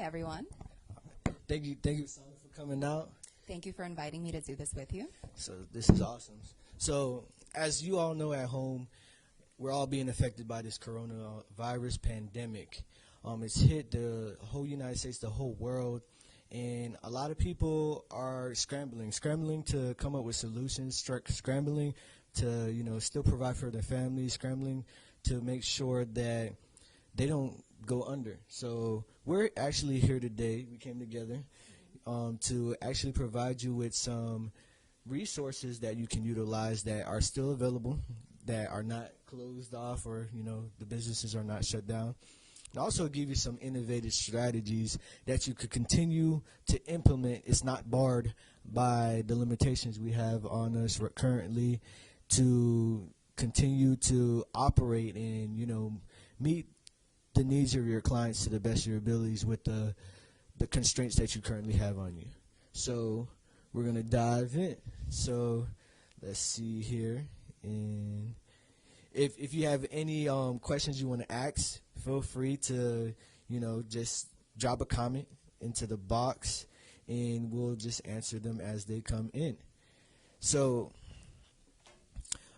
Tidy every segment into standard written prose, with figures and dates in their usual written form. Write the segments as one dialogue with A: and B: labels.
A: everyone.
B: Thank you, Sonda, for coming out.
A: Thank you for inviting me to do this with you.
B: So this is awesome. So as you all know at home, we're all being affected by this coronavirus pandemic. It's hit the whole United States, the whole world, and a lot of people are scrambling to come up with solutions, scrambling to still provide for their families, scrambling to make sure that they don't go under. So we're actually here today. We came together to actually provide you with some resources that you can utilize that are still available, that are not closed off, or the businesses are not shut down. And also give you some innovative strategies that you could continue to implement. It's not barred by the limitations we have on us currently to continue to operate and meet the needs of your clients to the best of your abilities with the constraints that you currently have on you. So we're going to dive in. So let's see here. And if you have any questions you want to ask, feel free to, just drop a comment into the box, and we'll just answer them as they come in. So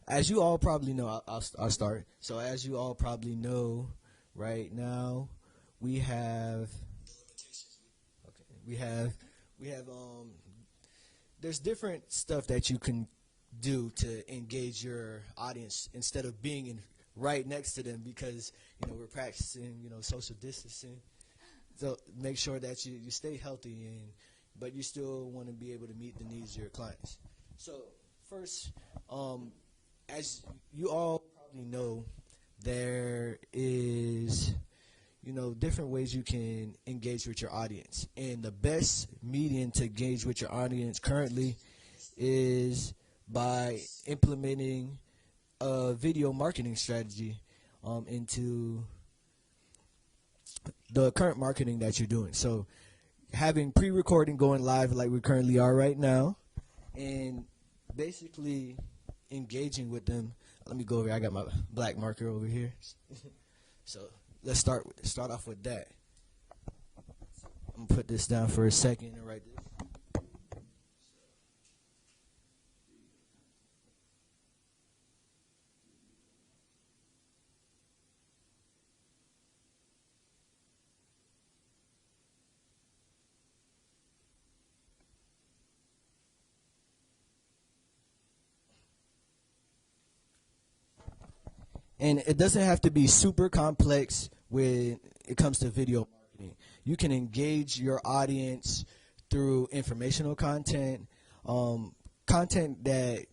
B: as you all probably know, I'll start. So as you all probably know, right now we have there's different stuff that you can do to engage your audience instead of being right next to them, because we're practicing social distancing. So make sure that you stay healthy, but you still want to be able to meet the needs of your clients. So first, as you all probably know, there is different ways you can engage with your audience, and the best medium to engage with your audience currently is by implementing a video marketing strategy into the current marketing that you're doing. So having pre-recording going live like we currently are right now, and basically engaging with them. Let me go over here. I got my black marker over here. So let's start off with that. I'm gonna put this down for a second and write this. And it doesn't have to be super complex when it comes to video marketing. You can engage your audience through informational content, content that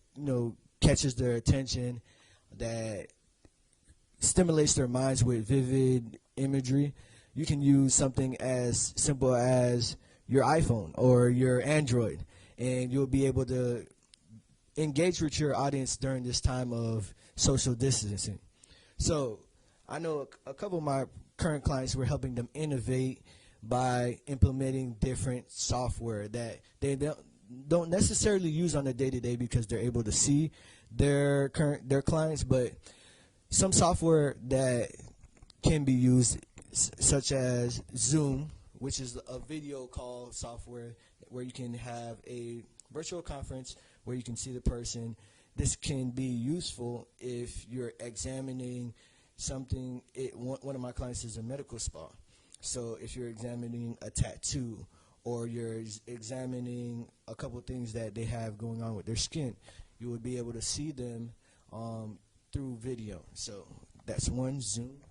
B: catches their attention, that stimulates their minds with vivid imagery. You can use something as simple as your iPhone or your Android, and you'll be able to engage with your audience during this time of social distancing. So I know a couple of my current clients, we're helping them innovate by implementing different software that they don't necessarily use on a day-to-day because they're able to see their clients, but some software that can be used, such as Zoom, which is a video call software where you can have a virtual conference where you can see the person. This can be useful if you're examining something. One of my clients is a medical spa. So if you're examining a tattoo, or you're examining a couple of things that they have going on with their skin, you would be able to see them through video. So that's one, Zoom.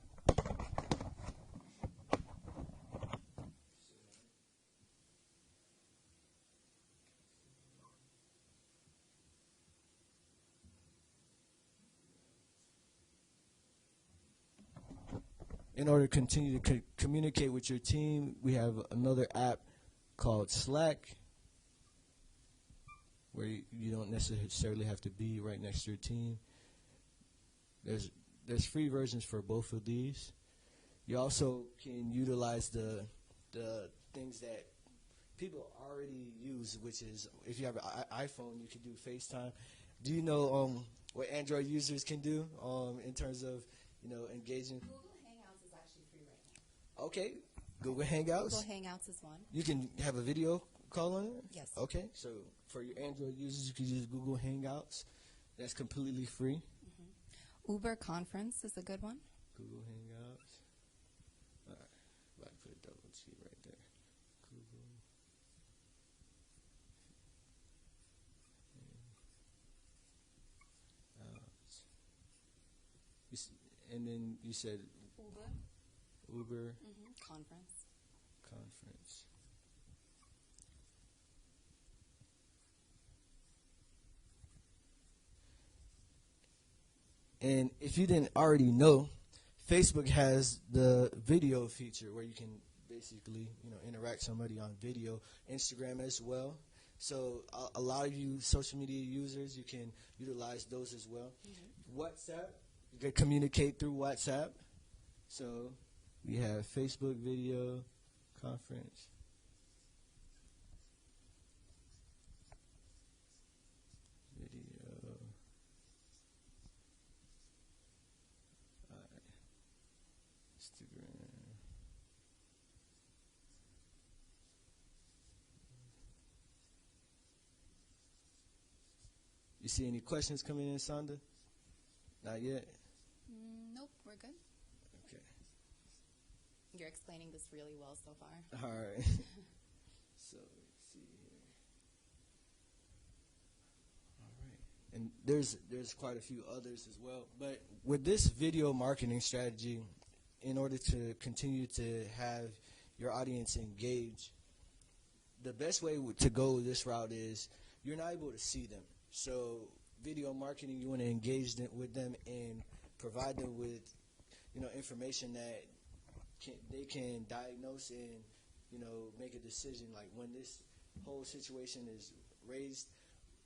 B: In order to continue to communicate with your team, we have another app called Slack, where you don't necessarily have to be right next to your team. There's free versions for both of these. You also can utilize the things that people already use, which is if you have an iPhone, you can do FaceTime. Do you know what Android users can do in terms of engaging?
A: Google Hangouts is actually free right now.
B: Okay, Google Hangouts?
A: Google Hangouts is one.
B: You can have a video call on it?
A: Yes.
B: Okay, so for your Android users, you can use Google Hangouts. That's completely free.
A: Uber Conference is a good one.
B: Google Hangouts. All right, about to put a double T right there. Google Hangouts. And then you said Uber
A: Conference.
B: Conference. And if you didn't already know, Facebook has the video feature where you can basically, interact somebody on video. Instagram as well. So a lot of you social media users, you can utilize those as well. WhatsApp, you can communicate through WhatsApp. So we have Facebook video conference. Video. Instagram. You see any questions coming in, Sonda? Not yet?
A: Nope, we're good.
B: Okay.
A: You're explaining this really well so far.
B: All right. So let's see here. All right. And there's quite a few others as well. But with this video marketing strategy, in order to continue to have your audience engage, the best way to go this route is you're not able to see them. So video marketing, you want to engage with them and provide them with, information that they can diagnose and, make a decision. Like when this whole situation is raised,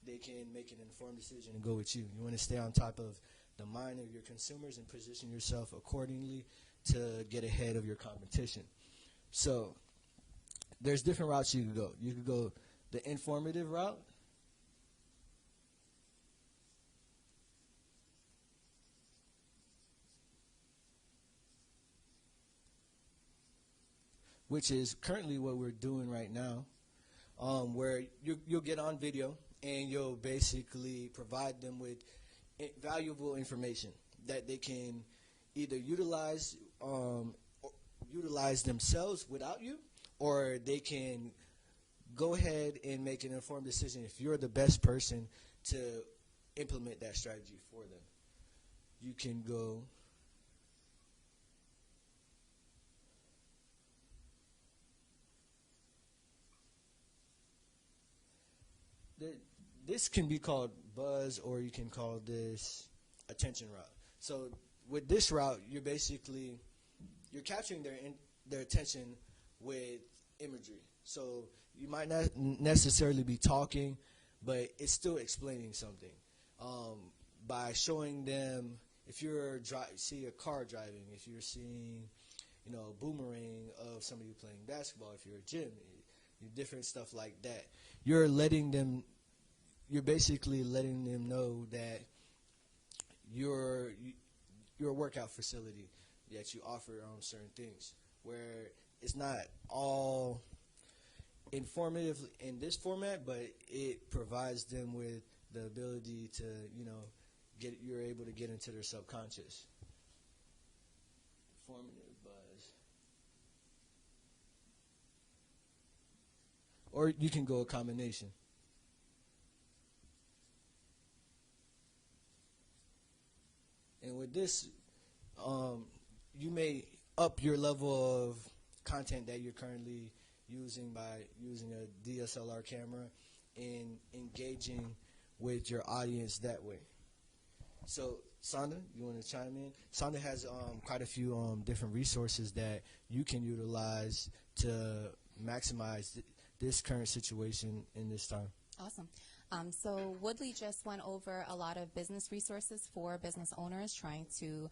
B: they can make an informed decision and go with you. You want to stay on top of the mind of your consumers and position yourself accordingly to get ahead of your competition. So there's different routes you could go. You could go the informative route, which is currently what we're doing right now, where you'll get on video and you'll basically provide them with valuable information that they can either utilize themselves without you, or they can go ahead and make an informed decision if you're the best person to implement that strategy for them. You can go this can be called buzz, or you can call this attention route. So with this route, you're capturing their attention with imagery. So you might not necessarily be talking, but it's still explaining something. By showing them, if you're see a car driving, if you're seeing, a boomerang of somebody playing basketball, if you're a gym, different stuff like that, you're basically letting them know that you're a workout facility, that you offer certain things, where it's not all informative in this format, but it provides them with the ability to, you're able to get into their subconscious. Informative buzz. Or you can go a combination. And with this, you may up your level of content that you're currently using by using a DSLR camera and engaging with your audience that way. So, Sonda, you want to chime in? Sonda has quite a few different resources that you can utilize to maximize this current situation in this time.
A: Awesome. So Woodley just went over a lot of business resources for business owners trying to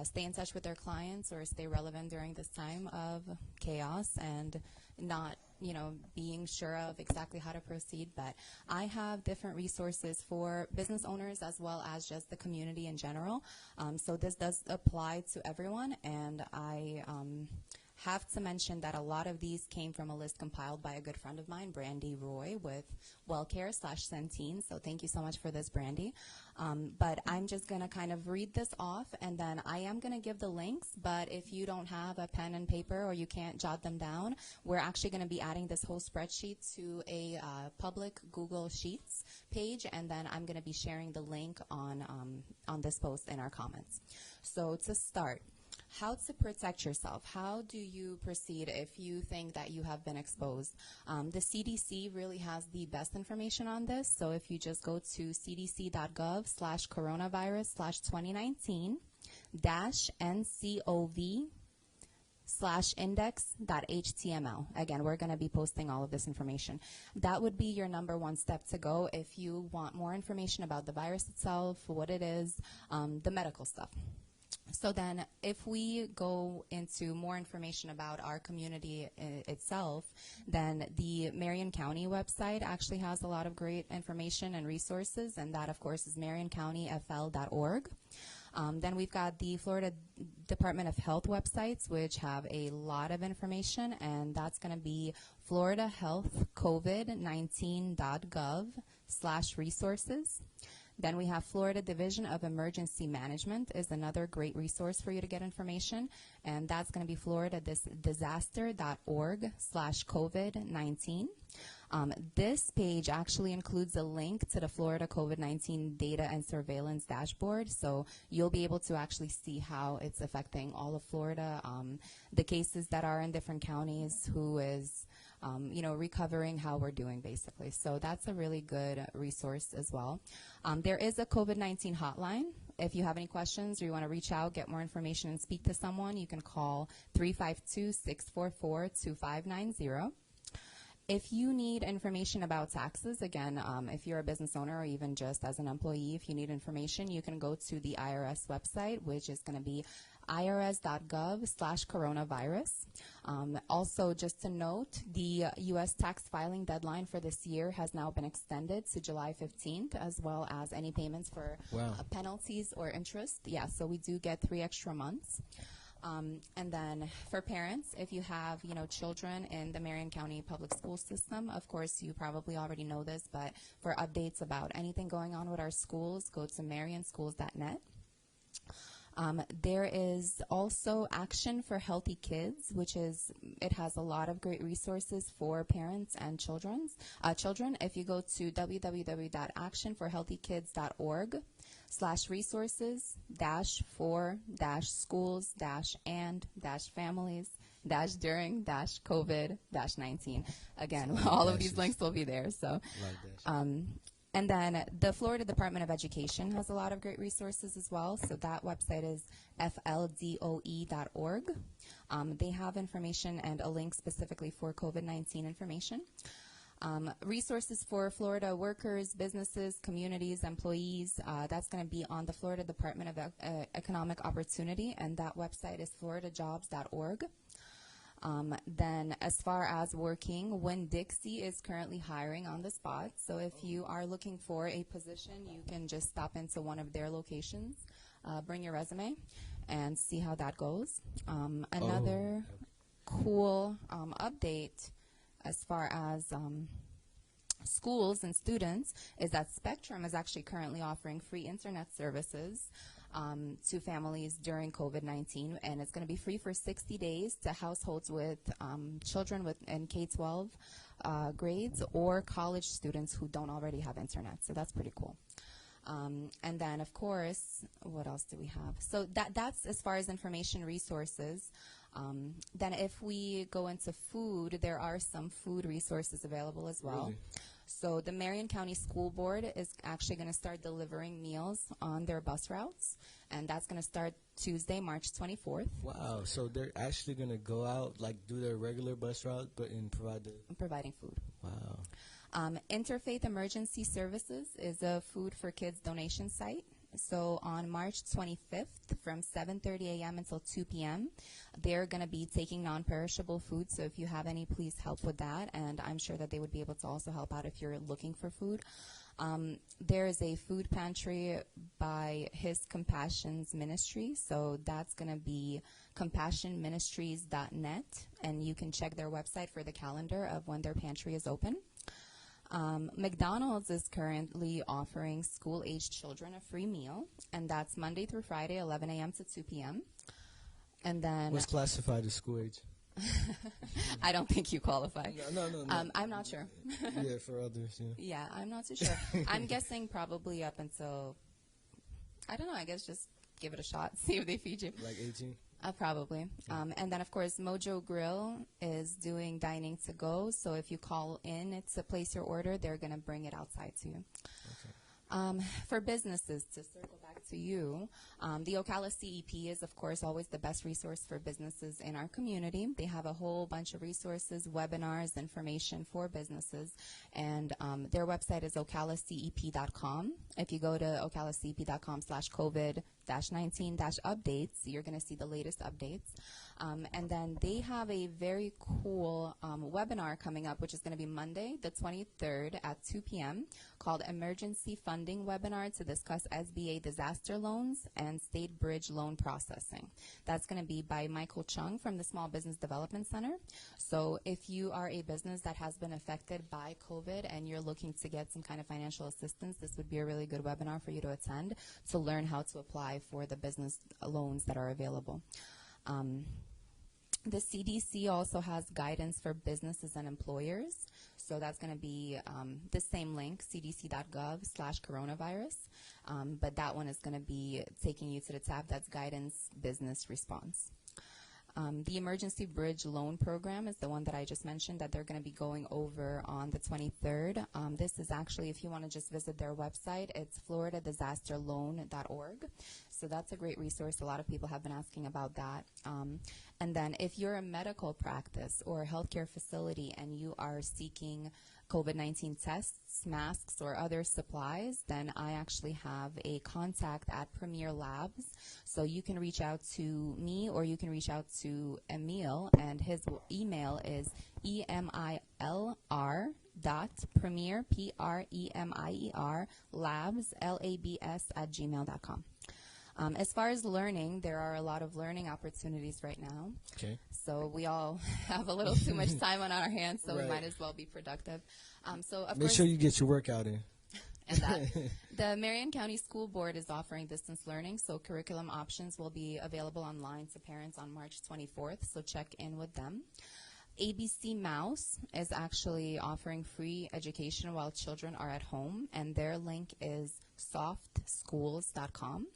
A: stay in touch with their clients or stay relevant during this time of chaos and not, being sure of exactly how to proceed. But I have different resources for business owners as well as just the community in general. So this does apply to everyone, and I Have to mention that a lot of these came from a list compiled by a good friend of mine, Brandy Roy, with WellCare/Centene. So thank you so much for this, Brandy. But I'm just going to kind of read this off, and then I am going to give the links. But if you don't have a pen and paper or you can't jot them down, we're actually going to be adding this whole spreadsheet to a public Google Sheets page, and then I'm going to be sharing the link on this post in our comments. So to start, how to protect yourself. How do you proceed if you think that you have been exposed? The CDC really has the best information on this. So if you just go to cdc.gov/coronavirus/2019-ncov/index.html. Again, we're going to be posting all of this information. That would be your number one step to go if you want more information about the virus itself, what it is, the medical stuff. So then if we go into more information about our community itself, then the Marion County website actually has a lot of great information and resources, and that, of course, is marioncountyfl.org. Then we've got the Florida Department of Health websites, which have a lot of information, and that's going to be floridahealthcovid19.gov/resources. Then we have Florida Division of Emergency Management is another great resource for you to get information, and that's going to be floridisaster.org/COVID-19. This page actually includes a link to the Florida COVID-19 data and surveillance dashboard, so you'll be able to actually see how it's affecting all of Florida, the cases that are in different counties, who is recovering, how we're doing, basically. So that's a really good resource as well. There is a COVID-19 hotline. If you have any questions or you want to reach out, get more information, and speak to someone, you can call 352-644-2590. If you need information about taxes, again, if you're a business owner or even just as an employee, if you need information, you can go to the IRS website, which is going to be irs.gov/coronavirus. Also, just to note, the U.S. tax filing deadline for this year has now been extended to July 15th, as well as any payments for penalties or interest. Yeah, so we do get 3 extra months. And then for parents, if you have, children in the Marion County public school system, of course, you probably already know this, but for updates about anything going on with our schools, go to marianschools.net. There is also Action for Healthy Kids, it has a lot of great resources for parents and children. If you go to www.actionforhealthykids.org/resources-for-families-during-COVID-19. Again, all of these links will be there. So, and then the Florida Department of Education has a lot of great resources as well. So that website is fldoe.org. They have information and a link specifically for COVID-19 information. Resources for Florida workers, businesses, communities, employees, that's going to be on the Florida Department of Economic Opportunity, and that website is floridajobs.org. Then as far as working, Winn-Dixie is currently hiring on the spot. So if you are looking for a position, you can just stop into one of their locations, bring your resume, and see how that goes. Another cool update as far as schools and students is that Spectrum is actually currently offering free internet services to families during COVID-19, and it's going to be free for 60 days to households with children in K-12 grades or college students who don't already have internet. So that's pretty cool. And then, of course, what else do we have? So that's as far as information resources. Then if we go into food, there are some food resources available as well.
B: Really?
A: So the Marion County School Board is actually going to start delivering meals on their bus routes, and that's going to start Tuesday, March 24th.
B: Wow, so they're actually going to go out, do their regular bus route, but
A: providing food.
B: Wow.
A: Interfaith Emergency Services is a food for kids donation site. So on March 25th from 7:30 a.m. until 2 p.m., they're going to be taking non-perishable food. So if you have any, please help with that. And I'm sure that they would be able to also help out if you're looking for food. There is a food pantry by His Compassion's Ministry, so that's going to be compassionministries.net, and you can check their website for the calendar of when their pantry is open. McDonald's is currently offering school-aged children a free meal, and that's Monday through Friday, 11 a.m. to 2 p.m. And then
B: what's classified as school age?
A: I don't think you qualify.
B: No.
A: I'm not sure.
B: Yeah, for others. Yeah.
A: Yeah, I'm not too sure. I'm guessing probably up until, I don't know, I guess just give it a shot, see if they feed you.
B: Like 18?
A: Probably. And then, of course, Mojo Grill is doing dining to go. So if you call in to place your order, they're going to bring it outside to you.
B: Okay.
A: For businesses, to circle back to you, the Ocala CEP is, of course, always the best resource for businesses in our community. They have a whole bunch of resources, webinars, information for businesses, and their website is ocalacep.com. If you go to ocalacep.com/COVID-19-updates, you're going to see the latest updates. And then they have a very cool webinar coming up, which is going to be Monday, the 23rd at 2 p.m., called Emergency Funding Webinar to discuss SBA disaster loans and state bridge loan processing. That's going to be by Michael Chung from the Small Business Development Center. So if you are a business that has been affected by COVID and you're looking to get some kind of financial assistance, this would be a really good webinar for you to attend to learn how to apply for the business loans that are available. The CDC also has guidance for businesses and employers. So that's going to be the same link, cdc.gov/coronavirus. But that one is going to be taking you to the tab that's guidance business response. The Emergency Bridge Loan Program is the one that I just mentioned that they're going to be going over on the 23rd. This is actually, if you want to just visit their website, it's floridadisasterloan.org. So that's a great resource. A lot of people have been asking about that. And then if you're a medical practice or a healthcare facility and you are seeking COVID-19 tests, masks, or other supplies, then I actually have a contact at Premier Labs. So you can reach out to me or you can reach out to Emil, and his email is emilr.premier, P-R-E-M-I-E-R, labs, L-A-B-S, @gmail.com. As far as learning, there are a lot of learning opportunities right now.
B: Okay.
A: So we all have a little too much time on our hands, so
B: Right.
A: we might as well be productive. So of
B: Make
A: course,
B: sure you get your workout in.
A: and that the Marion County School Board is offering distance learning, so curriculum options will be available online to parents on March 24th. So check in with them. ABC Mouse is actually offering free education while children are at home, and their link is softschools.com.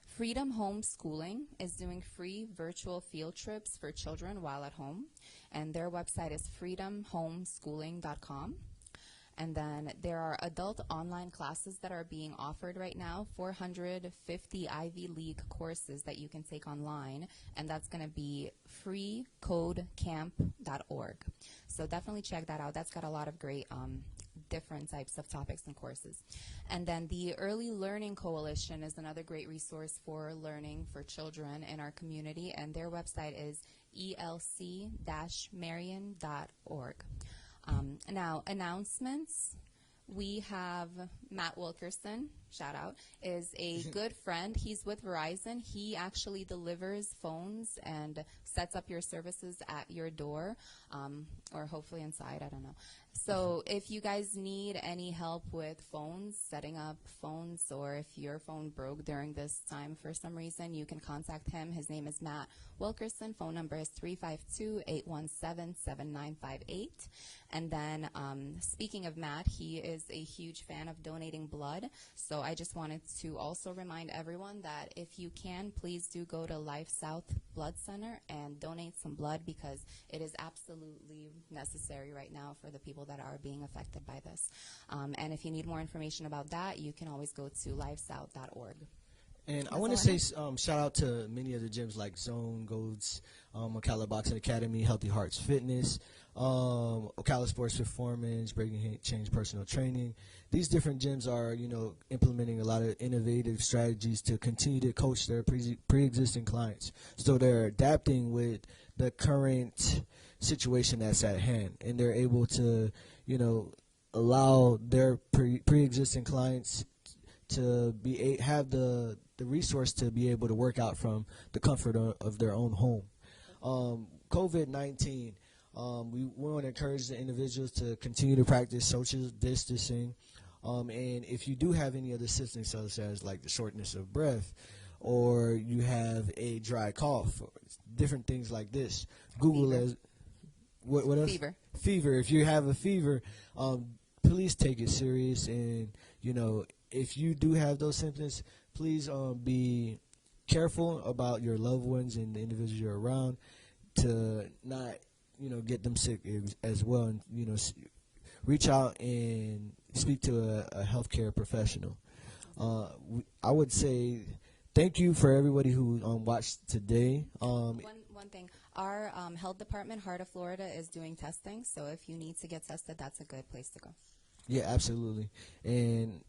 A: Freedom Homeschooling is doing free virtual field trips for children while at home, and their website is freedomhomeschooling.com. And then there are adult online classes that are being offered right now, 450 Ivy League courses that you can take online, and that's going to be freecodecamp.org. So definitely check that out. That's got a lot of great different types of topics and courses. And then the Early Learning Coalition is another great resource for learning for children in our community, and their website is elc-marion.org. Now, announcements. We have Matt Wilkerson, shout out, is a good friend. He's with Verizon. He actually delivers phones and sets up your services at your door, or hopefully inside, I don't know. So if you guys need any help with phones, setting up phones, or if your phone broke during this time for some reason, you can contact him. His name is Matt Wilkerson. Phone number is 352-817-7958. And then speaking of Matt, he is a huge fan of donating blood. So I just wanted to also remind everyone that if you can, please do go to Life South Blood Center and donate some blood, because it is absolutely necessary right now for the people that are being affected by this. And if you need more information about that, you can always go to lifesouth.org.
B: And I want to say shout out to many of the gyms like Zone, Golds, Ocala Boxing Academy, Healthy Hearts Fitness, Ocala Sports Performance, Breaking Change Personal Training. These different gyms are, implementing a lot of innovative strategies to continue to coach their pre-existing clients. So they're adapting with the current situation that's at hand, and they're able to, allow their pre-existing clients to have the resource to be able to work out from the comfort of their own home. COVID-19, we want to encourage the individuals to continue to practice social distancing. And if you do have any other symptoms, such as like the shortness of breath, or you have a dry cough, or different things like this, Google as what else?
A: Fever.
B: Fever. If you have a fever, please take it serious. And if you do have those symptoms, please be careful about your loved ones and the individuals you're around to not get them sick as well. And reach out and speak to a healthcare professional. I would say thank you for everybody who watched today.
A: One thing, our health department, Heart of Florida, is doing testing. So if you need to get tested, that's a good place to go. Yeah,
B: absolutely. And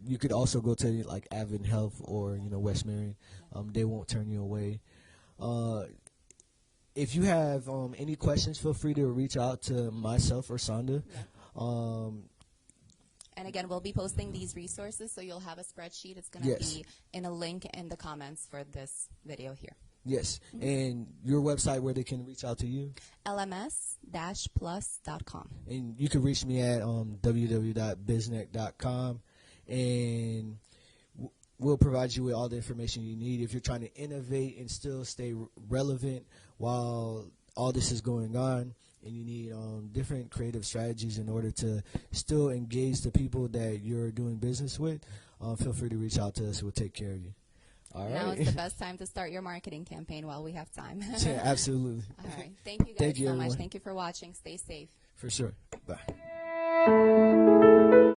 B: you could also go to like Advent Health or West Marion. They won't turn you away. If you have any questions, feel free to reach out to myself or Sonda. Yeah.
A: And again, we'll be posting these resources, so you'll have a spreadsheet. It's going to be in a link in the comments for this video here.
B: Yes. And your website where they can reach out to you?
A: lms-plus.com.
B: And you can reach me at www.biznct.com. And we'll provide you with all the information you need. If you're trying to innovate and still stay relevant while all this is going on, and you need different creative strategies in order to still engage the people that you're doing business with, feel free to reach out to us. We'll take care of you. All right.
A: Now is the best time to start your marketing campaign while we have time.
B: Yeah, absolutely.
A: All right. Thank you guys so much. Thank you for watching. Stay safe.
B: For sure. Bye.